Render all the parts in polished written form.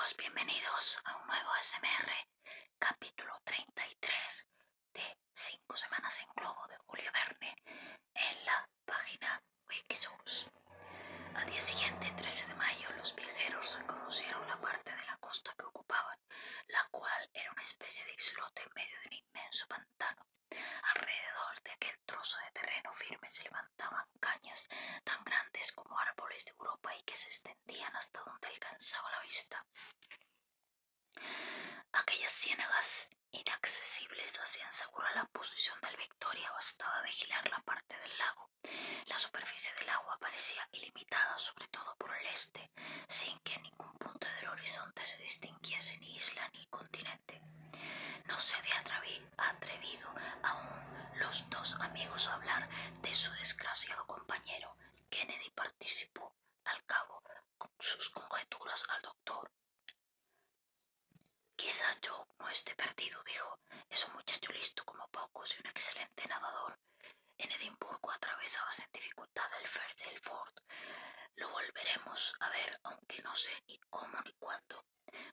amigos, bienvenidos a un nuevo ASMR, capítulo 33 de 5 semanas en globo de Julio Verne en la página Wikisource. Al día siguiente, 13 de mayo, los viajeros reconocieron la parte de la costa que ocupaban, la cual era una especie de islote en medio de un inmenso pantano. Alrededor de aquel trozo de terreno firme se levantaban cañas tan grandes como árboles de Europa y que se extendían hasta donde alcanzaba la vista. Aquellas ciénagas inaccesibles hacían segura la posición del Victoria. Bastaba vigilar la parte del lago. La superficie del agua parecía ilimitada, sobre todo por el este, sin que en ningún punto del horizonte se distinguiese ni isla ni continente. No se había atrevido aún los dos amigos a hablar de su desgraciado compañero. Kennedy participó al cabo con sus conjeturas al doctor. Quizás Joe no esté perdido, dijo. Es un muchacho listo como pocos y un excelente nadador. En Edimburgo atravesaba sin dificultad el Firth del Ford. Lo volveremos a ver, aunque no sé ni cómo ni cuándo.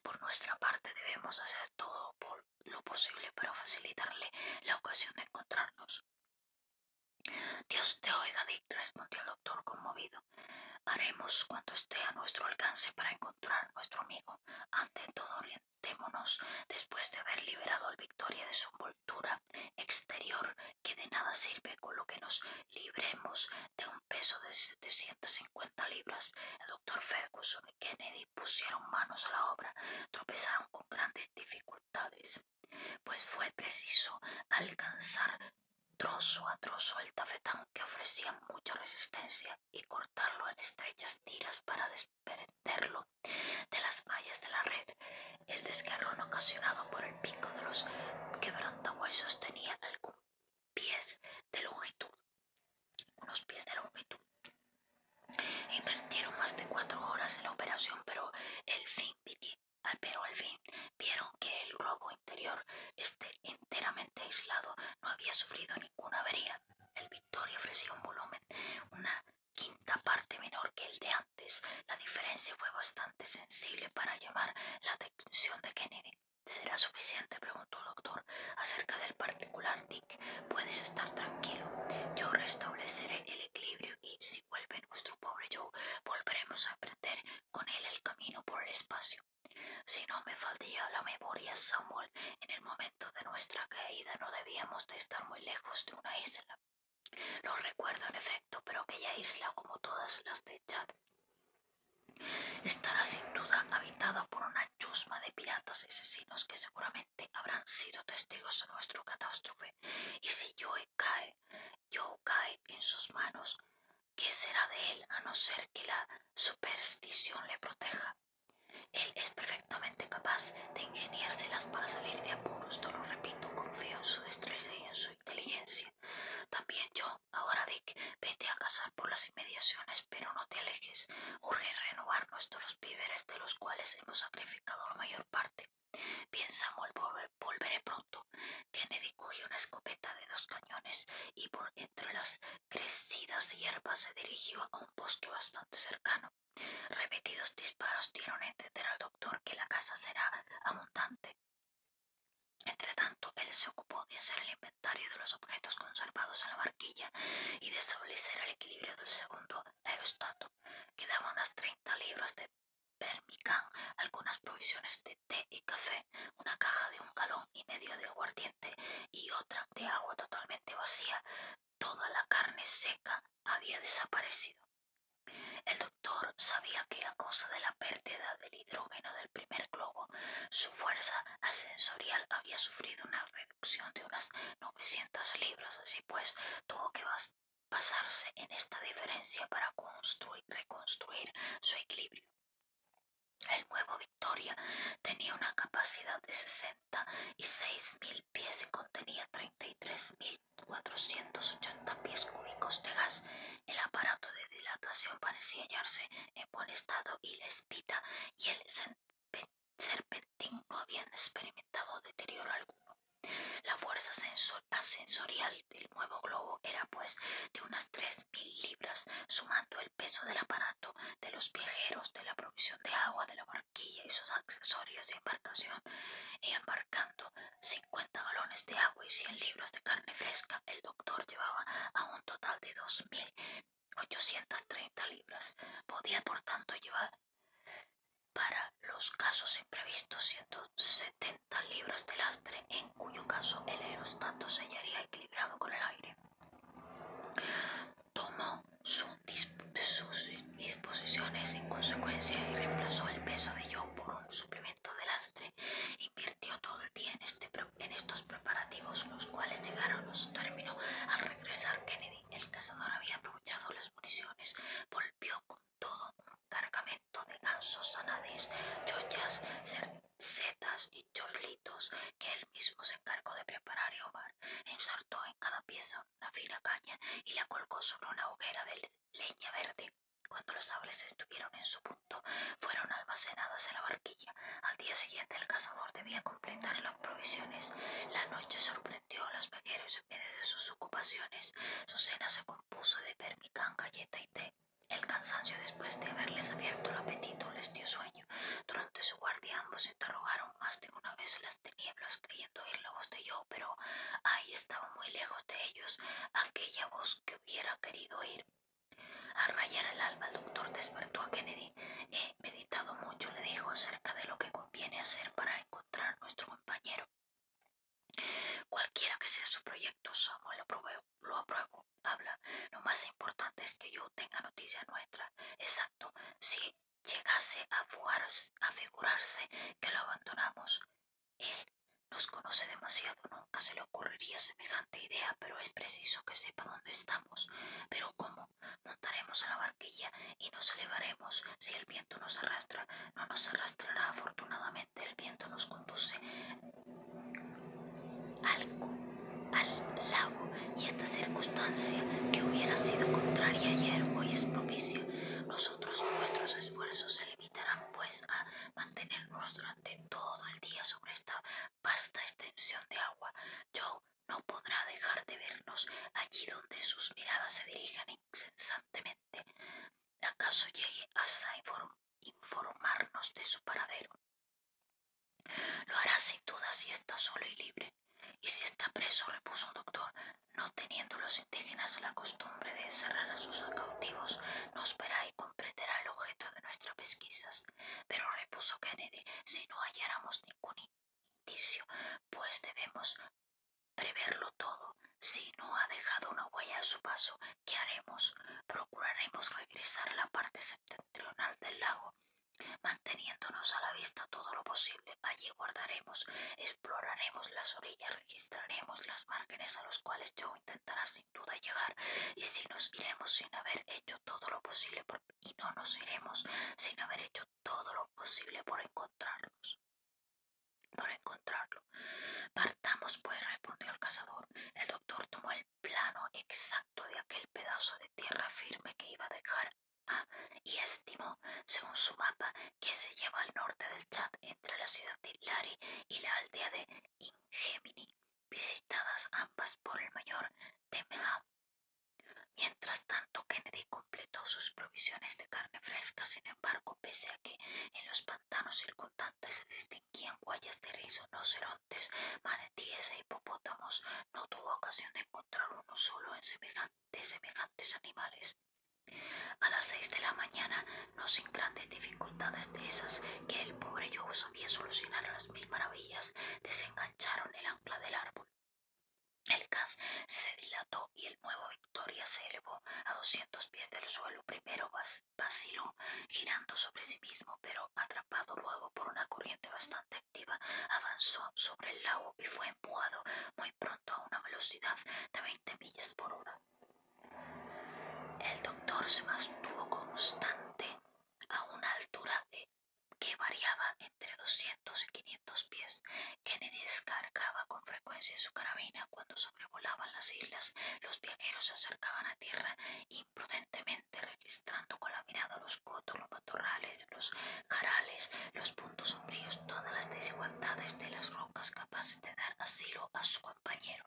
Por nuestra parte debemos hacer todo lo posible para facilitarle la ocasión de encontrarnos. Dios te oiga, Dick, respondió el doctor conmovido. Haremos cuanto esté a nuestro alcance para encontrar a nuestro amigo. Ante todo, orientémonos, después de haber liberado al Victoria de su envoltura exterior, que de nada sirve con lo que nos libremos de un peso de 750 libras. El doctor Ferguson y Kennedy pusieron manos a la obra. Tropezaron con grandes dificultades, pues fue preciso alcanzar trozo a trozo el tafetán, que ofrecía mucha resistencia, y cortarlo en estrechas tiras para desprenderlo de las mallas de la red. El desgarrón ocasionado por el pico de los quebrantahuesos tenía unos pies de longitud. Invirtieron más de 4 horas en la operación, pero al fin vieron que el globo interior, enteramente aislado, no había sufrido ninguna avería. El Victoria ofrecía un volumen una quinta parte menor que el de antes. La diferencia fue bastante sensible para llamar la atención de Kennedy. ¿Será suficiente?, preguntó el doctor. Acerca del particular, Dick, puedes estar tranquilo. Yo restableceré el equilibrio y, si vuelve nuestro pobre Joe, volveremos a emprender con él el camino por el espacio. Si no me falla la memoria, Samuel, en el momento de nuestra caída no debíamos de estar muy lejos de una isla. Lo recuerdo en efecto, pero aquella isla, como todas las de Chad, estará sin duda habitada por una chusma de piratas y asesinos que seguramente habrán sido testigos de nuestra catástrofe. Y si Joe cae en sus manos, ¿qué será de él, a no ser que la superstición le proteja? Él es perfectamente capaz de ingeniárselas para salir de apuros, te lo repito, confío en su destreza y en su inteligencia. También yo. Ahora, Dick, vete a cazar por las inmediaciones, pero no te alejes. Urge renovar nuestros víveres, de los cuales hemos sacrificado la mayor parte. Bien, Samuel, volveré pronto. Kennedy cogió una escopeta de 2 cañones y por entre las crecidas hierbas se dirigió a un bosque bastante cercano. Repetidos disparos dieron a entender al doctor que la caza será abundante. Entretanto, él se ocupó de hacer el inventario de los objetos conservados en la barquilla y de establecer el equilibrio del segundo aerostato. Quedaban unas 30 libras de pemmican, algunas provisiones de té y café, una caja de 1,5 galones de aguardiente y otra de agua totalmente vacía. Toda la carne seca había desaparecido. El doctor sabía que, a causa de la pérdida del hidrógeno del primer globo, su fuerza ascensorial había sufrido una reducción de unas 900 libras. Así pues, tuvo que basarse en esta diferencia para reconstruir su equilibrio. El nuevo Victoria tenía una capacidad de 66.000 pies y contenía 33.480 pies cúbicos de gas. El aparato de dilatación parecía hallarse en buen estado y la espita y el serpentín no habían experimentado deterioro alguno. La fuerza ascensorial del nuevo globo era, pues, de unas 3.000 libras, sumando el peso del aparato, de los viajeros, de la provisión de agua, de la barquilla barquilla y sus accesorios de embarcación y embarcando 50 galones de agua y 100 libras de carne fresca, el doctor llevaba a un total de 2.830 libras. Podía, por tanto, llevar para los casos imprevistos 170 libras de lastre, en cuyo caso el aerostato se hallaría equilibrado con el aire. Tomó sus disposiciones en consecuencia y reemplazó el peso de Joe por un suplemento de lastre. Invirtió todo el día en estos preparativos, los cuales llegaron a su término al regresar Kennedy. El cazador había aprovechado las municiones, volvió con todo un cargamento de gansos anades, joyas, setas y chorlitos que él mismo se encargó de preparar y ahumar. Ensartó en cada pieza una fina caña y la colgó sobre una hoguera de leña verde. Cuando los sables estuvieron en su punto, fueron almacenadas en la barquilla. Al día siguiente el cazador debía completar las provisiones. La noche sorprendió a los vaqueros en medio de sus ocupaciones. Su cena se compuso de pemmican, galleta y té. El cansancio después de haberles abierto el apetito les dio sueño. Durante su guardia ambos se interrogaron más de una vez en las tinieblas, creyendo oír la voz de Joe, pero ahí estaba muy lejos de ellos aquella voz que hubiera querido oír. Al rayar el alba el doctor despertó a Kennedy. He meditado mucho, le dijo, acerca de lo que conviene hacer para encontrar a nuestro compañero. Cualquiera que sea su proyecto, Samuel, lo apruebo. Habla. Lo más importante es que yo tenga noticia nuestra. Exacto. Si llegase a figurarse que lo abandonamos, él nos conoce demasiado, nunca se le ocurriría semejante idea, pero es preciso que sepa dónde estamos. Pero ¿cómo? Montaremos en la barquilla y nos elevaremos. Si el viento nos arrastra, no nos arrastrará. Afortunadamente el viento nos conduce al lago, y esta circunstancia, que hubiera sido contraria ayer, hoy es propicia. Nuestros esfuerzos se limitarán pues a mantenernos durante todo el día sobre esta vasta extensión de agua. Joe no podrá dejar de vernos allí donde sus miradas se dirijan incesantemente. ¿Acaso llegue hasta informarnos de su paradero? Lo hará sin duda si está solo y libre. Y si está preso, repuso el doctor, no teniendo los indígenas la costumbre de encerrar a sus cautivos, nos verá y comprenderá el objeto de nuestras pesquisas. Pero, repuso Kennedy, si no halláramos ningún indicio, pues debemos preverlo todo. Si no ha dejado una huella a su paso, ¿qué haremos? Procuraremos regresar a la parte septentrional del lago, manteniéndonos a la vista todo lo posible. Allí guardaremos, exploraremos las orillas, registraremos las márgenes a los cuales Joe intentará sin duda llegar, y si nos iremos sin haber hecho todo lo posible y no nos iremos sin haber hecho todo lo posible por encontrarlo. Partamos pues, respondió el cazador. El doctor tomó el plano exacto de aquel pedazo de tierra firme que iba a dejar y estimó, según su mapa, que se lleva al norte del Chad, entre la ciudad de Lari y la aldea de Ingemini, visitadas ambas por el mayor Temeham. Mientras tanto, Kennedy completó sus provisiones de carne fresca. Sin embargo, pese a que en los pantanos circundantes se distinguían huellas de rinocerontes, manatíes e hipopótamos, no tuvo ocasión de encontrar uno solo de semejantes animales. A las 6 de la mañana, no sin grandes dificultades de esas que el pobre Joe sabía solucionar a las 1000 maravillas, desengancharon el ancla del árbol. El gas se dilató y el nuevo Victoria se elevó a 200 pies del suelo. Primero vaciló, girando sobre sí mismo, pero atrapado luego por una corriente bastante activa, avanzó sobre el lago y fue empujado muy pronto a una velocidad de 20 millas por hora. El doctor se mantuvo constante a una altura que variaba entre 200 y 500 pies. Kennedy descargaba con frecuencia su carabina cuando sobrevolaban las islas. Los viajeros se acercaban a tierra imprudentemente, registrando con la mirada los cotos, los matorrales, los jarales, los puntos sombríos, todas las desigualdades de las rocas capaces de dar asilo a su compañero.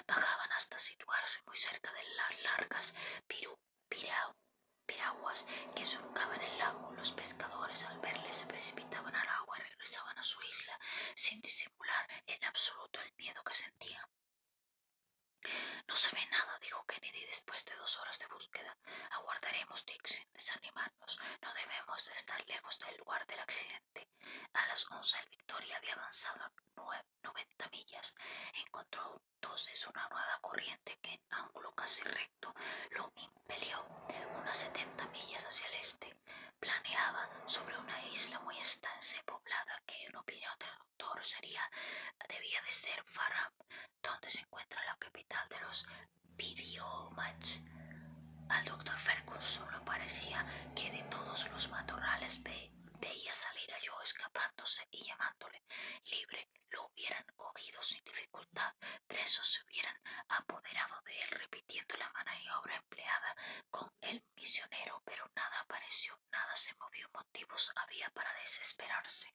Bajaban hasta situarse muy cerca de las largas piraguas que surcaban el lago. Los pescadores, al verles, se precipitaban lejos del lugar del accidente. A las 11 el Victoria había avanzado 90 millas. Encontró entonces una nueva corriente que en ángulo casi recto lo impelió unas 70 millas hacia el este. Planeaba sobre una isla muy extensa y poblada que en opinión del doctor debía de ser Farham, donde se encuentra la capital de los Biddiomahs. Al doctor Ferguson le parecía que de todos los matorrales veía salir a Joe escapándose y llamándole. Libre lo hubieran cogido sin dificultad. Presos se hubieran apoderado de él repitiendo la maniobra empleada con el misionero, pero nada apareció, nada se movió, motivos había para desesperarse.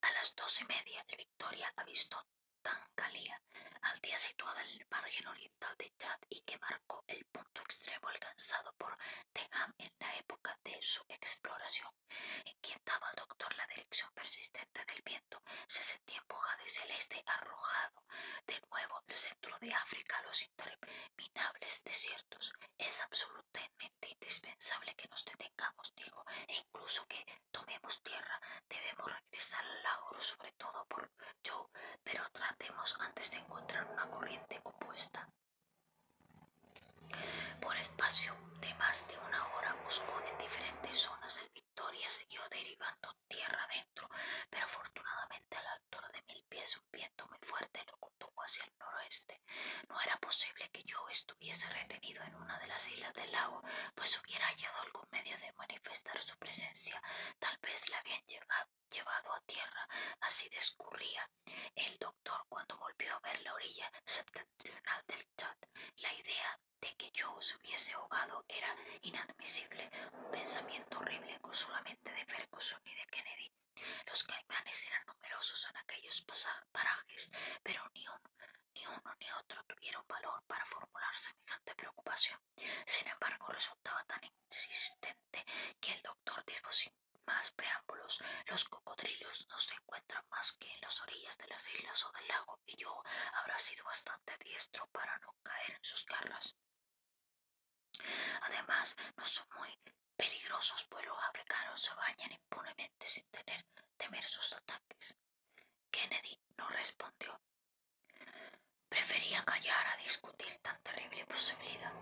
A las 2:30 el Victoria avistó Tangalia, aldea situada en el margen oriental de Chad y que marcó el punto extremo alcanzado por Denham en la época de su exploración. Inquietaba al doctor la dirección persistente del viento. Se sentía empujado hacia el este, arrojado de nuevo el centro de África a los interminables desiertos. Es absolutamente indispensable que nos detengamos, dijo, e incluso que tomemos tierra. Debemos regresar al lago, sobre todo por Joe, pero tratemos antes de encontrar una corriente opuesta. Por espacio de más de una hora buscó en diferentes zonas. El Victoria siguió derivando tierra adentro, pero afortunadamente a la altura de 1000 pies un viento muy fuerte lo condujo hacia el noroeste. No era posible que Joe estuviese retenido en una de las islas del lago, pues hubiera hallado algún medio de manifestar su presencia. Tal vez la habían llevado a tierra. Así discurría el doctor cuando volvió a ver la orilla septentrional del Chad. La idea de que Joe se hubiese ahogado era inadmisible, un pensamiento horrible no solamente de Ferguson y de Kennedy. Los caimanes eran numerosos en aquellos parajes, pero ni uno ni otro tuvieron valor para formular semejante preocupación. Sin embargo, resultaba tan insistente que el doctor dijo sin más preámbulos: los cocodrilos no se encuentran más que en las orillas de las islas o del lago, y Joe habrá sido bastante diestro para no caer en sus garras. Además, no son muy peligrosos, pues los africanos se bañan impunemente sin temer sus ataques. Kennedy no respondió. Prefería callar a discutir tan terrible posibilidad.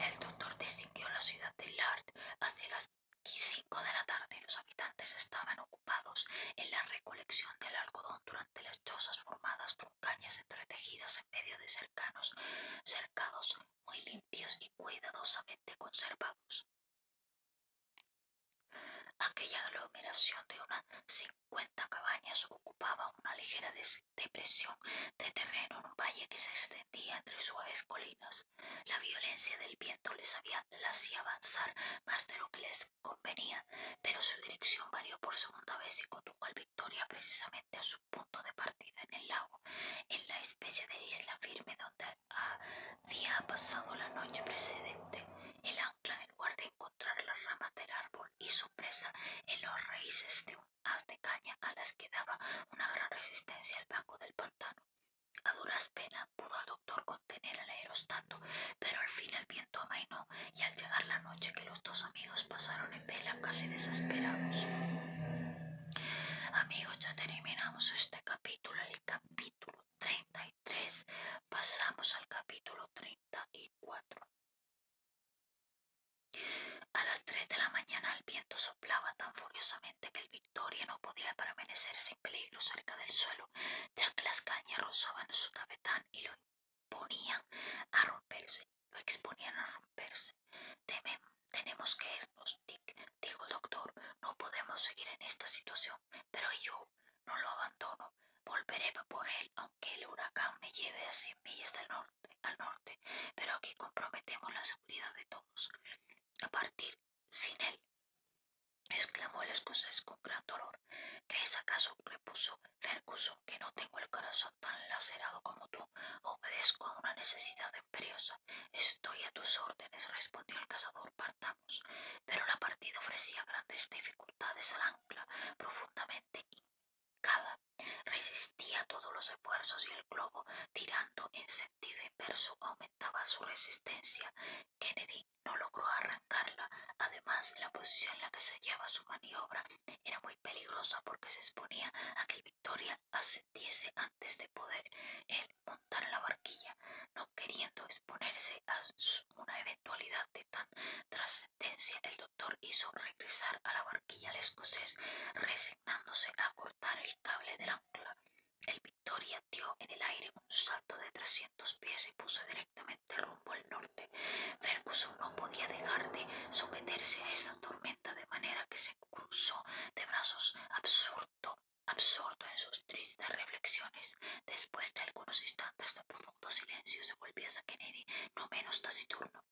El doctor distinguió la ciudad de Lard hacia las 5 de la tarde. Los habitantes estaban ocupados en la recolección del algodón durante las chozas formadas con cañas entretejidas en medio de cercados muy limpios y cuidadosamente conservados. Aquella aglomeración de unas 50 cabañas ocupaba una ligera depresión de terreno en un valle que se extendía entre suaves colinas. La violencia del viento las hacía avanzar más de lo que les convenía, pero su dirección varió por segunda vez y condujo al Victoria precisamente a su punto de partida en el lago, en la especie de isla firme donde había pasado la noche precedente. El ancla, en lugar de encontrar las ramas del árbol y su presa en los raíces de un haz de caña a las que daba una gran resistencia al banco del pantano. A duras penas pudo el doctor contener el aerostato, pero al fin el viento amainó y al llegar la noche que los dos amigos pasaron en vela casi desesperados. Amigos, ya terminamos este capítulo, el capítulo 33. Pasamos al capítulo 34. A las 3 de la mañana el viento soplaba tan furiosamente que el Victoria no podía permanecer sin peligro cerca del suelo, ya que las cañas rozaban su tafetán y lo exponían a romperse. Tenemos que irnos, Dick, dijo el doctor. No podemos seguir en esta situación, pero yo no lo abandono. Volveré por él, aunque el huracán me lleve a 100 millas al norte, pero aquí comprometemos la seguridad de todos. A partir sin él, exclamó el escocés con gran dolor. ¿Crees acaso, repuso Ferguson, que no tengo el corazón tan lacerado como tú? Obedezco a una necesidad imperiosa. Estoy a tus órdenes, respondió el cazador. Partamos. Pero la partida ofrecía grandes dificultades al ancla, profundamente hincada. resistía todos los esfuerzos y el globo, tirando en sentido inverso, aumentaba su resistencia. Kennedy no logró arrancarla. Además, la posición en la que se hallaba su maniobra era muy peligrosa porque se exponía a que el Victoria ascendiese antes de poder él montar la barquilla. No queriendo exponerse a una eventualidad de tan trascendencia, el doctor hizo regresar a la barquilla al escocés, resignándose a cortar el cable del ancla. El Victoria dio en el aire un salto de 300 pies y puso directamente rumbo al norte. Ferguson no podía dejar de someterse a esa tormenta, de manera que se cruzó de brazos absorto en sus tristes reflexiones. Después de algunos instantes de profundo silencio, se volvió hacia Kennedy, no menos taciturno.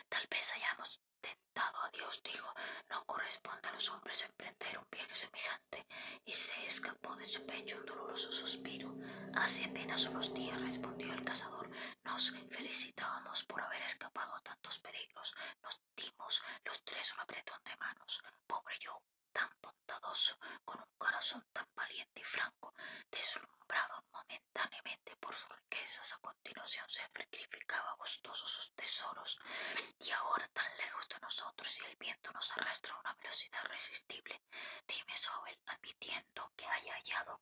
Tal vez hayamos tentado a Dios, dijo. No corresponde a los hombres emprender un viaje semejante. Y se escapó de su pecho un doloroso suspiro. Hace apenas unos días, respondió el cazador, nos felicitábamos por haber escapado a tantos peligros. Nos dimos los tres un apretón de manos. Pobre yo, tan bondadoso, con un corazón tan valiente y franco, deslumbrado momentáneamente por sus riquezas, a continuación se sacrificaba gustoso sus tesoros. Y ahora tan lejos de nosotros y el viento nos arrastra a una velocidad irresistible. Dime, Sobel, admitiendo que haya hallado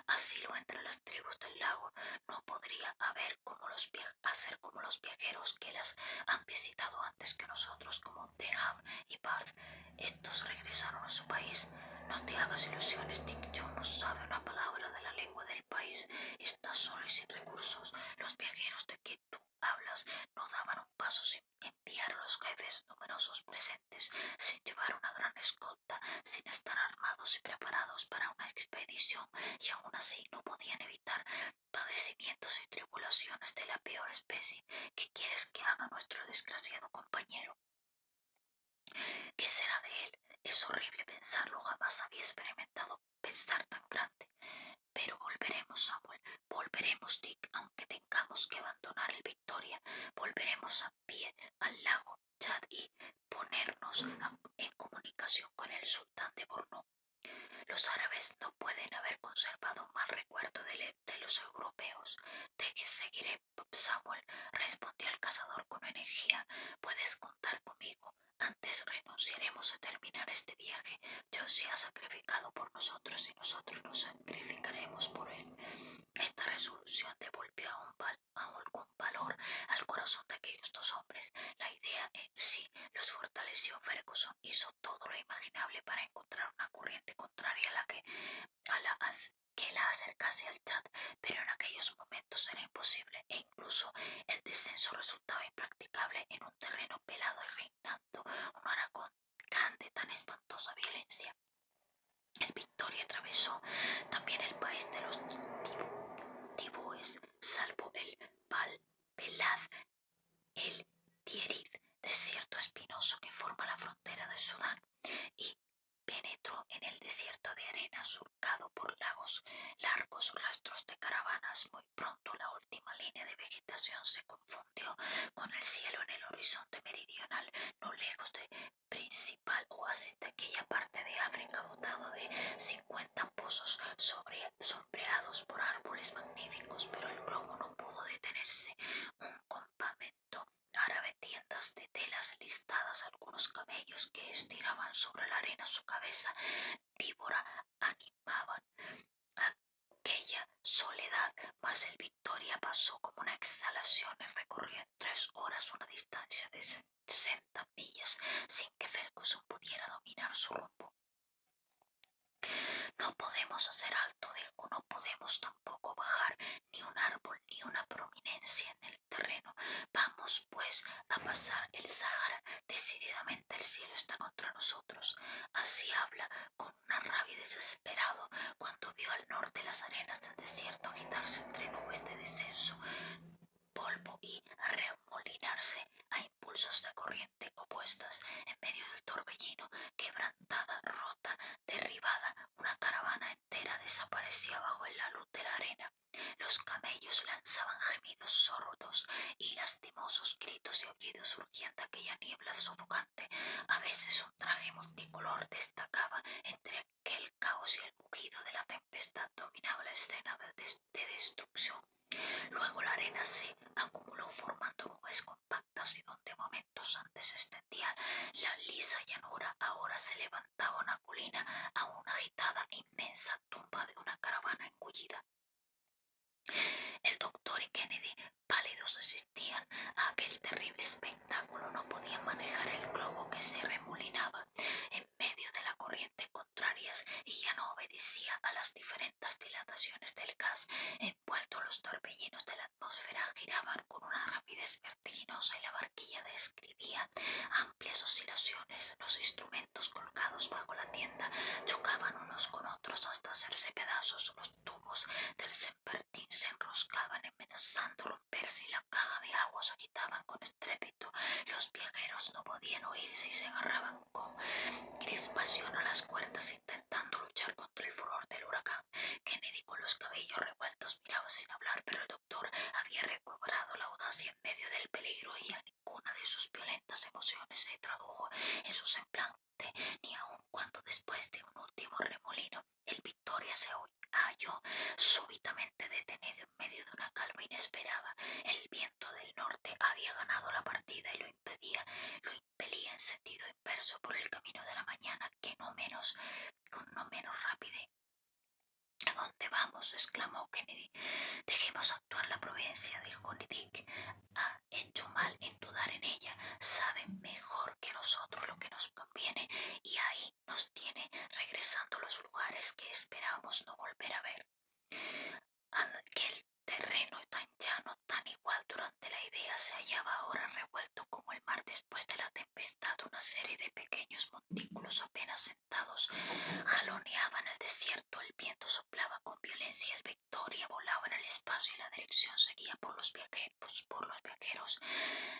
asilo entre las tribus del lago, no podría hacer como los viajeros que las han visitado antes que nosotros, como Dehab y Barth. Estos regresaron a su país. No te hagas ilusiones, Dick. Yo no sabe una palabra de la lengua del país. Está solo y sin recursos. Los viajeros de que tú hablas no daban un paso sin enviar a los jefes numerosos presentes, sin llevar una gran escolta, sin estar armados y preparados para una expedición, y aún así no podían evitar padecimientos y tribulaciones de la peor especie. ¿Qué quieres que haga nuestro desgraciado compañero? ¿Qué será de él? Es horrible pensarlo. Jamás había experimentado pensar tan grande. Pero volveremos, Samuel, volveremos, Dick, aunque tengamos que abandonar el Victoria. Volveremos a pie al lago Chad y ponernos en comunicación con el sultán de Borno. Los árabes no pueden haber conservado un mal recuerdo de los europeos. De que seguiré, Samuel, respondió el cazador con energía. Puedes contar conmigo. Antes renunciaremos a terminar este viaje. Dios se ha sacrificado por nosotros y nosotros nos sacrificaremos por él. Esta resolución devolvió algún valor al corazón de aquellos dos hombres. La idea en sí los fortaleció. Ferguson hizo todo lo imaginable para encontrar una corriente contraria que la acercase al Chad, pero en aquellos momentos era imposible, e incluso el descenso resultaba impracticable en un terreno pelado y reinando un huracán de tan espantosa violencia. El Victoria atravesó también el país de los tibúes, salvo el Belad, el Tierid, desierto espinoso que forma la frontera de Sudán, y penetró en el desierto de arena surcado por largos rastros de caravanas. Muy pronto la última línea de vegetación se confundió con el cielo en el horizonte meridional, no lejos del principal oasis de aquella parte de África, dotado de 50 pozos sombreados por árboles magníficos, pero el globo no pudo detenerse. Un campamento árabe, tiendas de telas listadas, algunos camellos que estiraban sobre la arena su cabeza víbora animaban aquella soledad, mas el Victoria pasó como una exhalación y recorrió en 3 horas una distancia de 60 millas sin que Ferguson pudiera dominar su rumbo. No podemos hacer alto, dijo, no podemos tampoco bajar ni un árbol ni una prominencia en el terreno. Vamos, pues, a pasar el Sahara. Decididamente el cielo está contra nosotros. Así habla con una rabia desesperado cuando vio al norte las arenas del desierto agitarse entre nubes de descenso, polvo y remolinarse a impulsos de corriente opuestas. En medio del torbellino, quebrantada, rota, derribada, una caravana entera desaparecía bajo la luz de la arena. Los camellos lanzaban gemidos sordos y lastimosos gritos y aullidos surgían de aquella niebla sofocante. A veces un traje multicolor destacaba entre aquel caos y el mugido de la tempestad. tempestad dominaba la escena de destrucción. Luego la arena se acumuló formando nubes compactas y donde momentos antes se extendía la lisa llanura, ahora se levantaba una colina aún agitada, inmensa tumba de una caravana engullida. El doctor y Kennedy, pálidos, asistían a aquel terrible espectáculo. No podían manejar el globo que se remolinaba en medio de la corriente contrarias y ya no obedecía a las diferentes dilataciones del gas. Envuelto los torbellinos de la atmósfera giraban con una rapidez vertiginosa y la barquilla describía amplias oscilaciones. Los instrumentos colgados bajo la tienda chocaban unos con otros hasta hacerse pedazos. Los tubos del Sempertín se enroscaban amenazando romperse y la caja de agua se agitaban con estrépito. Los viajeros no podían oírse y se agarraban con crispación a las cuerdas intentando luchar contra el furor del huracán. Kennedy, con los cabellos revueltos, miraba sin hablar, pero el doctor había recobrado la audacia en medio del peligro y a ninguna de sus violentas emociones se tradujo en su semblante, ni aun cuando después de un último remolino el Victoria se halló súbitamente detenido en medio de una calma inesperada. El viento del norte había ganado la partida y lo impelía en sentido inverso por el camino de la mañana, con no menos rapidez. ¿A dónde vamos?, exclamó Kennedy. Dejemos actuar la providencia, dijo Dick. Ha hecho mal en dudar en ella. Sabe mejor que nosotros lo que nos conviene y ahí nos tiene regresando a los lugares que esperábamos no volver a ver. Aquel terreno tan llano, tan igual durante la idea, se hallaba ahora revuelto como el mar después de la tempestad. Una serie de pequeños montículos apenas sentados jaloneaban el desierto. El viento soplaba con violencia, el Victoria volaba en el espacio y la dirección seguía por los viajeros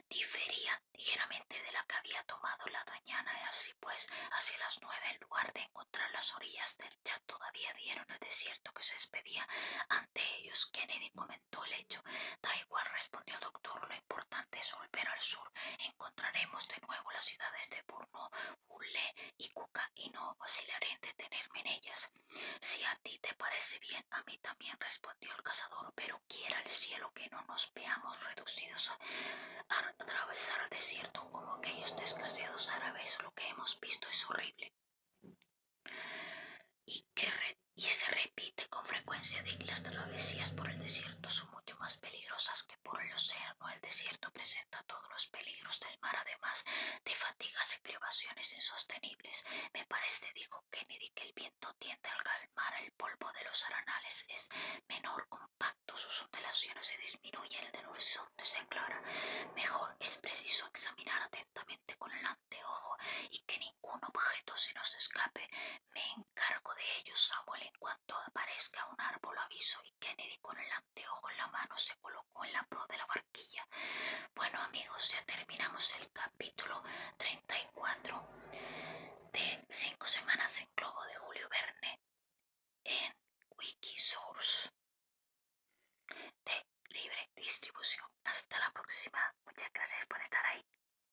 difería ligeramente de la que había tomado la mañana. Y así pues, hacia las 9, en lugar de encontrar las orillas del ya todavía vieron el desierto que se expedía ante ellos. Kennedy comentó el hecho. Da igual, respondió el doctor, lo importante es volver al sur. Encontraremos de nuevo las ciudades de Brno, Ulle y Kuka y no vacilaré en detenerme en ellas. Si a ti te parece bien, a mí también, respondió el cazador, pero quiera el cielo que no nos veamos reducidos a atravesar el desierto como aquellos desgraciados árabes. Lo que hemos visto es horrible y se repite con frecuencia. Las travesías por el desierto son mucho más peligrosas que por el océano. El desierto presenta todos los peligros del mar, además de fatigas y privaciones insostenibles. Me parece, dijo Kennedy, que el viento tiende al calmar. El polvo de los arenales es menor, compacto, sus ondulaciones se disminuyen, el del horizonte se aclara. Mejor es preciso